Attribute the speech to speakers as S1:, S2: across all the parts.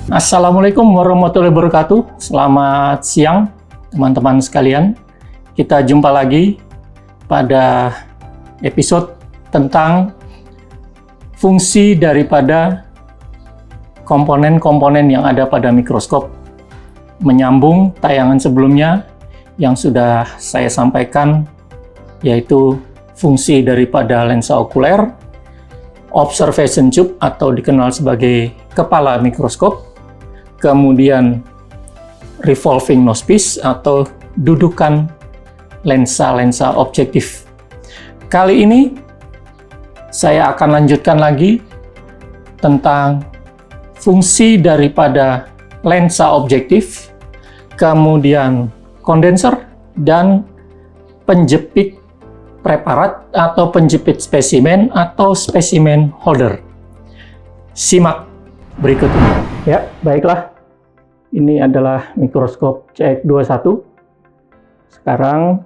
S1: Assalamualaikum warahmatullahi wabarakatuh. Selamat siang teman-teman sekalian. Kita jumpa lagi pada episode tentang fungsi daripada komponen-komponen yang ada pada mikroskop. Menyambung tayangan sebelumnya yang sudah saya sampaikan, yaitu fungsi daripada lensa okuler, observation tube atau dikenal sebagai kepala mikroskop, kemudian revolving nosepiece atau dudukan lensa-lensa objektif. Kali ini saya akan lanjutkan lagi tentang fungsi daripada lensa objektif, kemudian kondenser, dan penjepit preparat atau penjepit spesimen atau spesimen holder. Simak berikut ini. Ya, baiklah. Ini adalah mikroskop CX21. Sekarang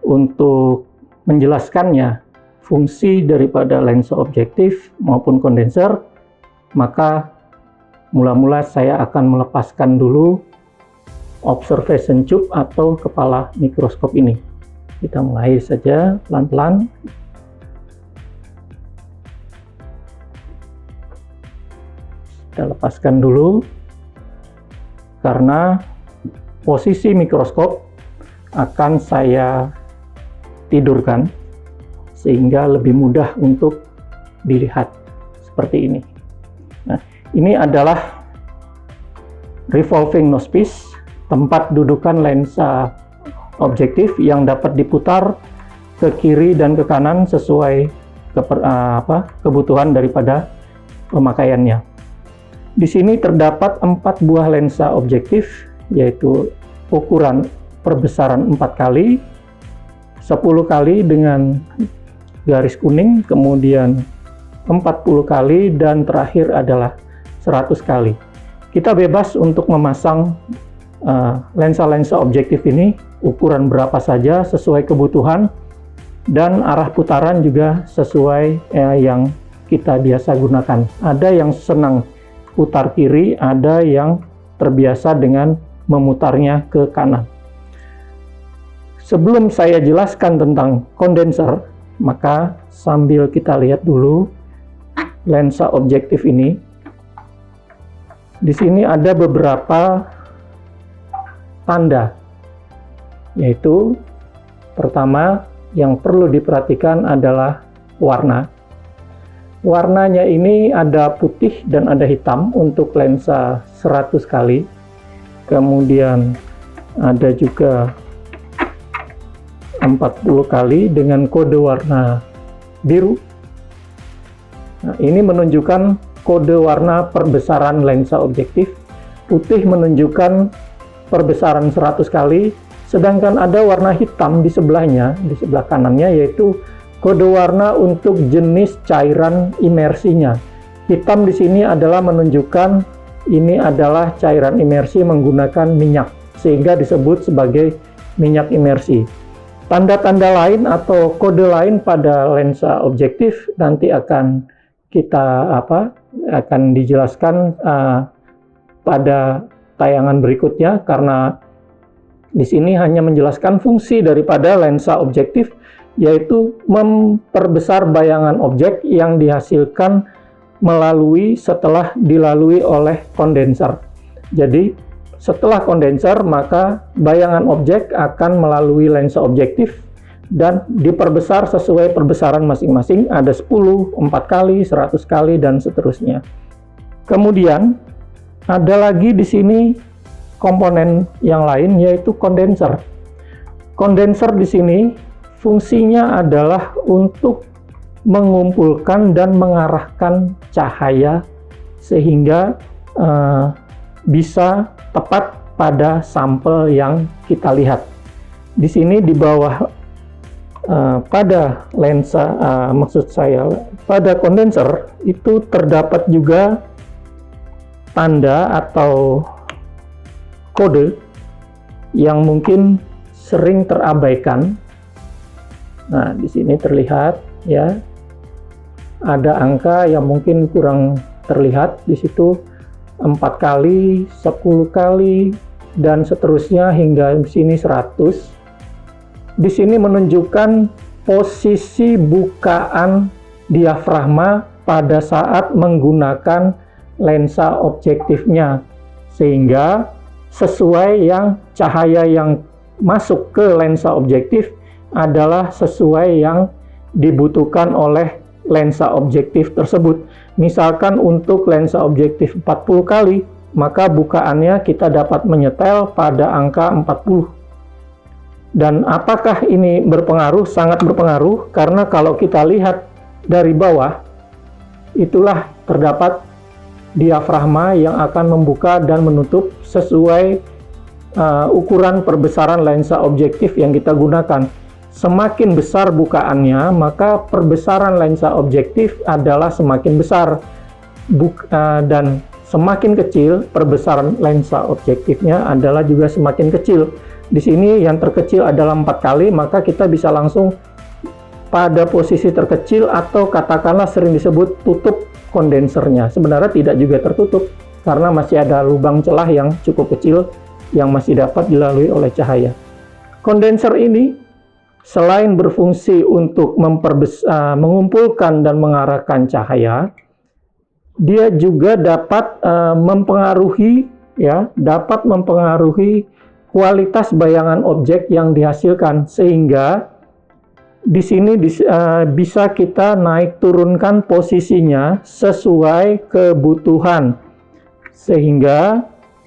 S1: untuk menjelaskannya fungsi daripada lensa objektif maupun kondenser, maka mula-mula saya akan melepaskan dulu observation tube atau kepala mikroskop ini. Kita mulai saja pelan-pelan. Kita lepaskan dulu karena posisi mikroskop akan saya tidurkan sehingga lebih mudah untuk dilihat seperti ini. Nah, ini adalah revolving nosepiece, tempat dudukan lensa objektif yang dapat diputar ke kiri dan ke kanan sesuai kebutuhan daripada pemakaiannya. Di sini terdapat 4 buah lensa objektif, yaitu ukuran perbesaran 4 kali, 10 kali dengan garis kuning, kemudian 40 kali, dan terakhir adalah 100 kali. Kita bebas untuk memasang lensa-lensa objektif ini ukuran berapa saja sesuai kebutuhan, dan arah putaran juga sesuai yang kita biasa gunakan. Ada yang senang putar kiri, ada yang terbiasa dengan memutarnya ke kanan. Sebelum saya jelaskan tentang kondenser, maka sambil kita lihat dulu lensa objektif ini. Di sini ada beberapa tanda, yaitu pertama yang perlu diperhatikan adalah warna. Warnanya ini ada putih dan ada hitam untuk lensa 100 kali. Kemudian ada juga 40 kali dengan kode warna biru. Nah, ini menunjukkan kode warna perbesaran lensa objektif. Putih menunjukkan perbesaran 100 kali, sedangkan ada warna hitam di sebelahnya, di sebelah kanannya, yaitu kode warna untuk jenis cairan imersinya. Hitam di sini adalah menunjukkan ini adalah cairan imersi menggunakan minyak, sehingga disebut sebagai minyak imersi. Tanda-tanda lain atau kode lain pada lensa objektif nanti akan akan dijelaskan pada tayangan berikutnya, karena di sini hanya menjelaskan fungsi daripada lensa objektif, yaitu memperbesar bayangan objek yang dihasilkan setelah dilalui oleh kondenser. Jadi setelah kondenser, maka bayangan objek akan melalui lensa objektif dan diperbesar sesuai perbesaran masing-masing. Ada 10, 4 kali, 100 kali, dan seterusnya. Kemudian ada lagi di sini komponen yang lain, yaitu kondenser. Kondenser di sini fungsinya adalah untuk mengumpulkan dan mengarahkan cahaya sehingga bisa tepat pada sampel yang kita lihat. Di sini di bawah pada lensa, pada kondenser itu terdapat juga tanda atau kode yang mungkin sering terabaikan. Nah, di sini terlihat ya, ada angka yang mungkin kurang terlihat di situ. 4 kali, 10 kali, dan seterusnya hingga di sini 100. Di sini menunjukkan posisi bukaan diafragma pada saat menggunakan lensa objektifnya, sehingga sesuai yang cahaya yang masuk ke lensa objektif adalah sesuai yang dibutuhkan oleh lensa objektif tersebut. Misalkan untuk lensa objektif 40 kali, maka bukaannya kita dapat menyetel pada angka 40. Dan apakah ini berpengaruh? Sangat berpengaruh, karena kalau kita lihat dari bawah, itulah terdapat diafragma yang akan membuka dan menutup sesuai ukuran perbesaran lensa objektif yang kita gunakan. Semakin besar bukaannya, maka perbesaran lensa objektif adalah semakin besar. Dan semakin kecil, perbesaran lensa objektifnya adalah juga semakin kecil. Di sini yang terkecil adalah 4 kali, maka kita bisa langsung pada posisi terkecil, atau katakanlah sering disebut tutup kondensernya. Sebenarnya tidak juga tertutup, karena masih ada lubang celah yang cukup kecil yang masih dapat dilalui oleh cahaya. Kondenser ini selain berfungsi untuk mengumpulkan dan mengarahkan cahaya, dia juga dapat mempengaruhi kualitas bayangan objek yang dihasilkan, sehingga di sini bisa kita naik turunkan posisinya sesuai kebutuhan, sehingga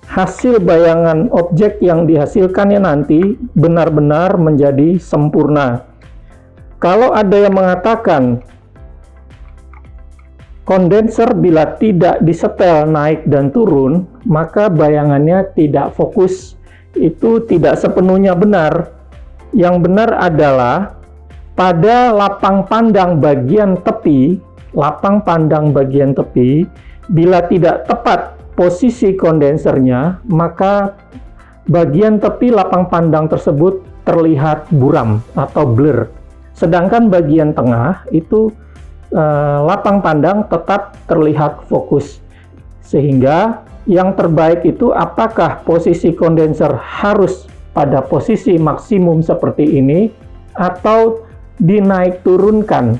S1: hasil bayangan objek yang dihasilkannya nanti benar-benar menjadi sempurna. Kalau ada yang mengatakan kondenser bila tidak disetel naik dan turun, maka bayangannya tidak fokus. Itu tidak sepenuhnya benar. Yang benar adalah pada lapang pandang bagian tepi, bila tidak tepat posisi kondensernya, maka bagian tepi lapang pandang tersebut terlihat buram atau blur. Sedangkan bagian tengah itu lapang pandang tetap terlihat fokus. Sehingga yang terbaik itu apakah posisi kondenser harus pada posisi maksimum seperti ini atau dinaik turunkan.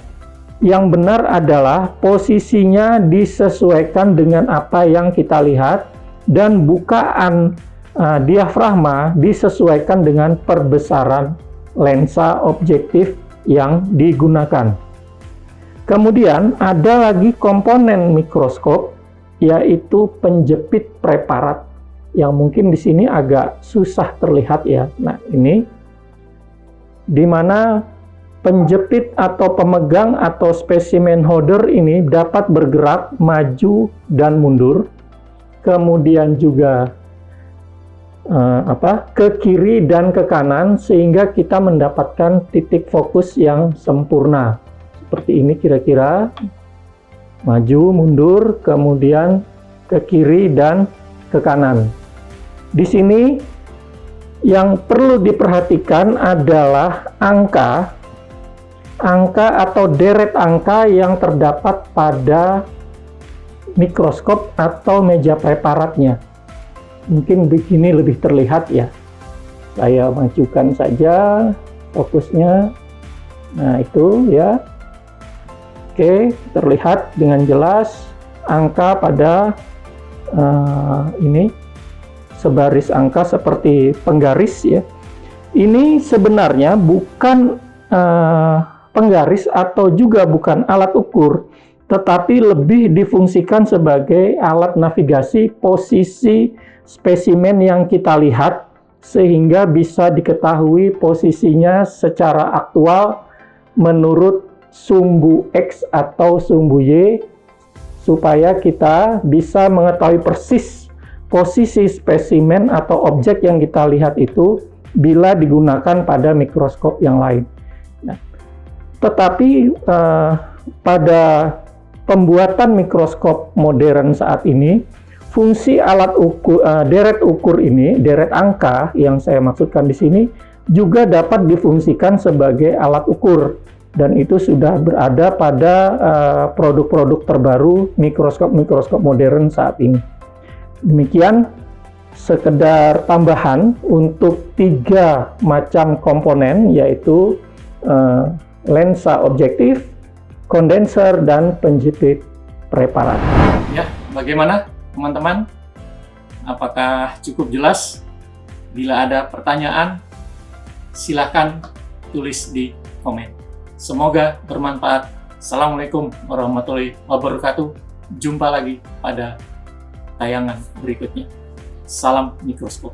S1: Yang benar adalah posisinya disesuaikan dengan apa yang kita lihat, dan bukaan diafragma disesuaikan dengan perbesaran lensa objektif yang digunakan. Kemudian ada lagi komponen mikroskop, yaitu penjepit preparat, yang mungkin di sini agak susah terlihat ya. Nah, ini di mana penjepit atau pemegang atau spesimen holder ini dapat bergerak maju dan mundur, kemudian juga ke kiri dan ke kanan, sehingga kita mendapatkan titik fokus yang sempurna. Seperti ini kira-kira, maju, mundur, kemudian ke kiri dan ke kanan. Di sini yang perlu diperhatikan adalah angka atau deret angka yang terdapat pada mikroskop atau meja preparatnya. Mungkin begini lebih terlihat ya. Saya majukan saja fokusnya. Nah, itu ya. Oke, terlihat dengan jelas angka pada ini sebaris angka seperti penggaris ya. Ini sebenarnya bukan penggaris atau juga bukan alat ukur, tetapi lebih difungsikan sebagai alat navigasi posisi spesimen yang kita lihat, sehingga bisa diketahui posisinya secara aktual menurut sumbu X atau sumbu Y, supaya kita bisa mengetahui persis posisi spesimen atau objek yang kita lihat itu bila digunakan pada mikroskop yang lain. Nah, tetapi pada pembuatan mikroskop modern saat ini, fungsi alat ukur, deret ukur ini, deret angka yang saya maksudkan di sini, juga dapat difungsikan sebagai alat ukur. Dan itu sudah berada pada produk-produk terbaru mikroskop-mikroskop modern saat ini. Demikian sekedar tambahan untuk 3 macam komponen, yaitu lensa objektif, kondenser, dan penjepit preparat. Ya, bagaimana teman-teman? Apakah cukup jelas? Bila ada pertanyaan, silakan tulis di komen. Semoga bermanfaat. Assalamualaikum warahmatullahi wabarakatuh. Jumpa lagi pada tayangan berikutnya. Salam mikroskop.